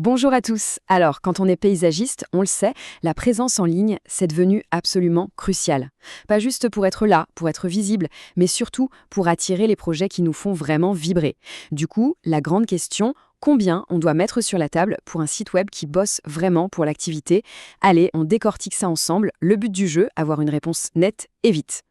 Bonjour à tous. Alors, quand on est paysagiste, on le sait, la présence en ligne, c'est devenu absolument crucial. Pas juste pour être là, pour être visible, mais surtout pour attirer les projets qui nous font vraiment vibrer. Du coup, la grande question, combien on doit mettre sur la table pour un site web qui bosse vraiment pour l'activité? Allez, on décortique ça ensemble. Le but du jeu, avoir une réponse nette et vite.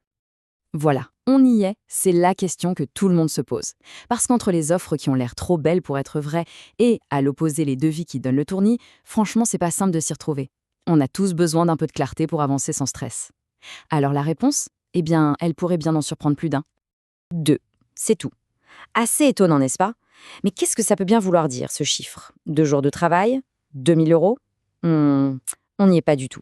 Voilà, on y est, c'est la question que tout le monde se pose. Parce qu'entre les offres qui ont l'air trop belles pour être vraies et, à l'opposé, les devis qui donnent le tournis, franchement, c'est pas simple de s'y retrouver. On a tous besoin d'un peu de clarté pour avancer sans stress. Alors la réponse? Eh bien, elle pourrait bien en surprendre plus d'un. Deux, c'est tout. Assez étonnant, n'est-ce pas? Mais qu'est-ce que ça peut bien vouloir dire, ce chiffre? 2 jours de travail? 2 000 euros? On n'y est pas du tout.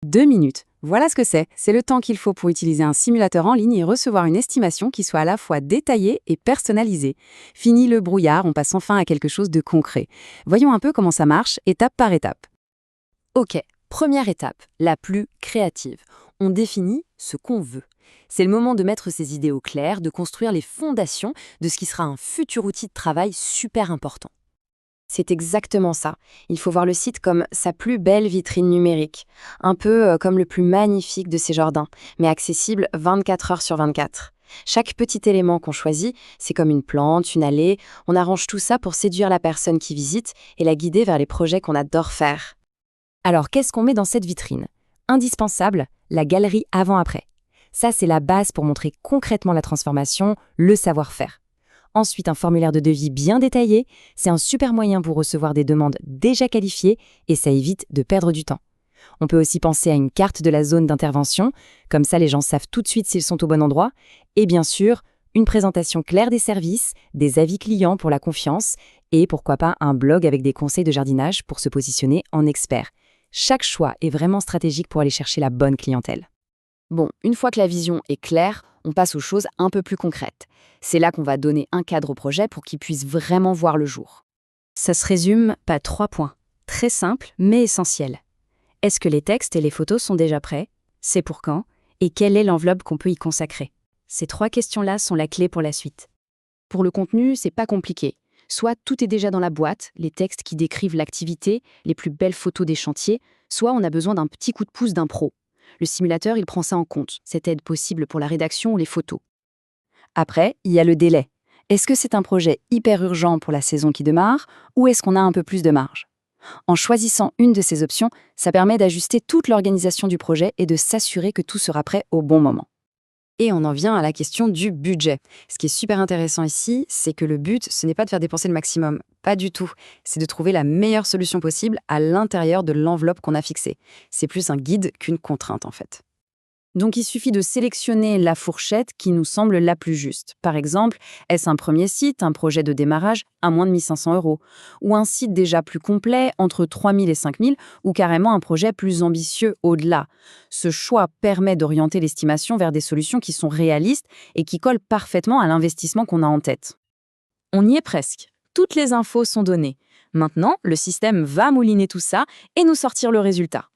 2 minutes. Voilà ce que c'est. C'est le temps qu'il faut pour utiliser un simulateur en ligne et recevoir une estimation qui soit à la fois détaillée et personnalisée. Fini le brouillard, on passe enfin à quelque chose de concret. Voyons un peu comment ça marche, étape par étape. Ok, première étape, la plus créative. On définit ce qu'on veut. C'est le moment de mettre ses idées au clair, de construire les fondations de ce qui sera un futur outil de travail super important. C'est exactement ça. Il faut voir le site comme sa plus belle vitrine numérique, un peu comme le plus magnifique de ses jardins, mais accessible 24 heures sur 24. Chaque petit élément qu'on choisit, c'est comme une plante, une allée, on arrange tout ça pour séduire la personne qui visite et la guider vers les projets qu'on adore faire. Alors, qu'est-ce qu'on met dans cette vitrine? Indispensable, la galerie avant-après. Ça, c'est la base pour montrer concrètement la transformation, le savoir-faire. Ensuite, un formulaire de devis bien détaillé, c'est un super moyen pour recevoir des demandes déjà qualifiées et ça évite de perdre du temps. On peut aussi penser à une carte de la zone d'intervention, comme ça les gens savent tout de suite s'ils sont au bon endroit. Et bien sûr, une présentation claire des services, des avis clients pour la confiance et pourquoi pas un blog avec des conseils de jardinage pour se positionner en expert. Chaque choix est vraiment stratégique pour aller chercher la bonne clientèle. Bon, une fois que la vision est claire, on passe aux choses un peu plus concrètes. C'est là qu'on va donner un cadre au projet pour qu'il puisse vraiment voir le jour. Ça se résume par 3 points. Très simples, mais essentiels. Est-ce que les textes et les photos sont déjà prêts? C'est pour quand? Et quelle est l'enveloppe qu'on peut y consacrer? Ces 3 questions-là sont la clé pour la suite. Pour le contenu, c'est pas compliqué. Soit tout est déjà dans la boîte, les textes qui décrivent l'activité, les plus belles photos des chantiers, soit on a besoin d'un petit coup de pouce d'un pro. Le simulateur, il prend ça en compte, cette aide possible pour la rédaction ou les photos. Après, il y a le délai. Est-ce que c'est un projet hyper urgent pour la saison qui démarre ou est-ce qu'on a un peu plus de marge? En choisissant une de ces options, ça permet d'ajuster toute l'organisation du projet et de s'assurer que tout sera prêt au bon moment. Et on en vient à la question du budget. Ce qui est super intéressant ici, c'est que le but, ce n'est pas de faire dépenser le maximum. Pas du tout. C'est de trouver la meilleure solution possible à l'intérieur de l'enveloppe qu'on a fixée. C'est plus un guide qu'une contrainte, en fait. Donc, il suffit de sélectionner la fourchette qui nous semble la plus juste. Par exemple, est-ce un premier site, un projet de démarrage à moins de 1 500 euros? Ou un site déjà plus complet, entre 3 000 et 5 000, ou carrément un projet plus ambitieux au-delà? Ce choix permet d'orienter l'estimation vers des solutions qui sont réalistes et qui collent parfaitement à l'investissement qu'on a en tête. On y est presque. Toutes les infos sont données. Maintenant, le système va mouliner tout ça et nous sortir le résultat.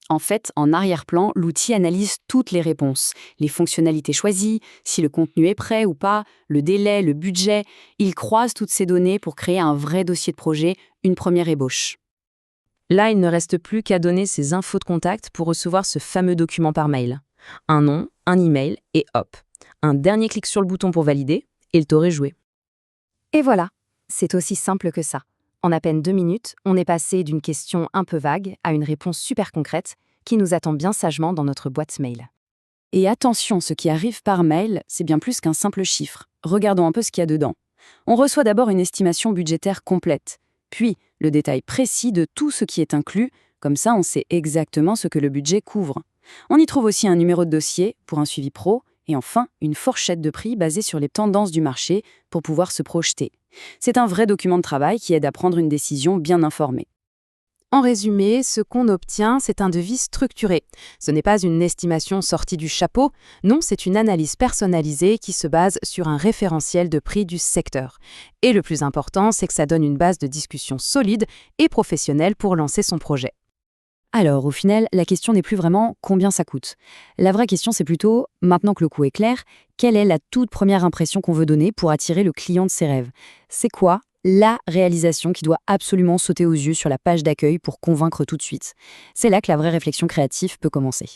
En fait, en arrière-plan, l'outil analyse toutes les réponses, les fonctionnalités choisies, si le contenu est prêt ou pas, le délai, le budget. Il croise toutes ces données pour créer un vrai dossier de projet, une première ébauche. Là, il ne reste plus qu'à donner ses infos de contact pour recevoir ce fameux document par mail. Un nom, un email et hop. Un dernier clic sur le bouton pour valider et le tour est joué. Et voilà, c'est aussi simple que ça. En à peine 2 minutes, on est passé d'une question un peu vague à une réponse super concrète qui nous attend bien sagement dans notre boîte mail. Et attention, ce qui arrive par mail, c'est bien plus qu'un simple chiffre. Regardons un peu ce qu'il y a dedans. On reçoit d'abord une estimation budgétaire complète, puis le détail précis de tout ce qui est inclus, comme ça on sait exactement ce que le budget couvre. On y trouve aussi un numéro de dossier pour un suivi pro, et enfin une fourchette de prix basée sur les tendances du marché pour pouvoir se projeter. C'est un vrai document de travail qui aide à prendre une décision bien informée. En résumé, ce qu'on obtient, c'est un devis structuré. Ce n'est pas une estimation sortie du chapeau, non, c'est une analyse personnalisée qui se base sur un référentiel de prix du secteur. Et le plus important, c'est que ça donne une base de discussion solide et professionnelle pour lancer son projet. Alors, au final, la question n'est plus vraiment combien ça coûte. La vraie question, c'est plutôt, maintenant que le coût est clair, quelle est la toute première impression qu'on veut donner pour attirer le client de ses rêves? C'est quoi la réalisation qui doit absolument sauter aux yeux sur la page d'accueil pour convaincre tout de suite. C'est là que la vraie réflexion créative peut commencer.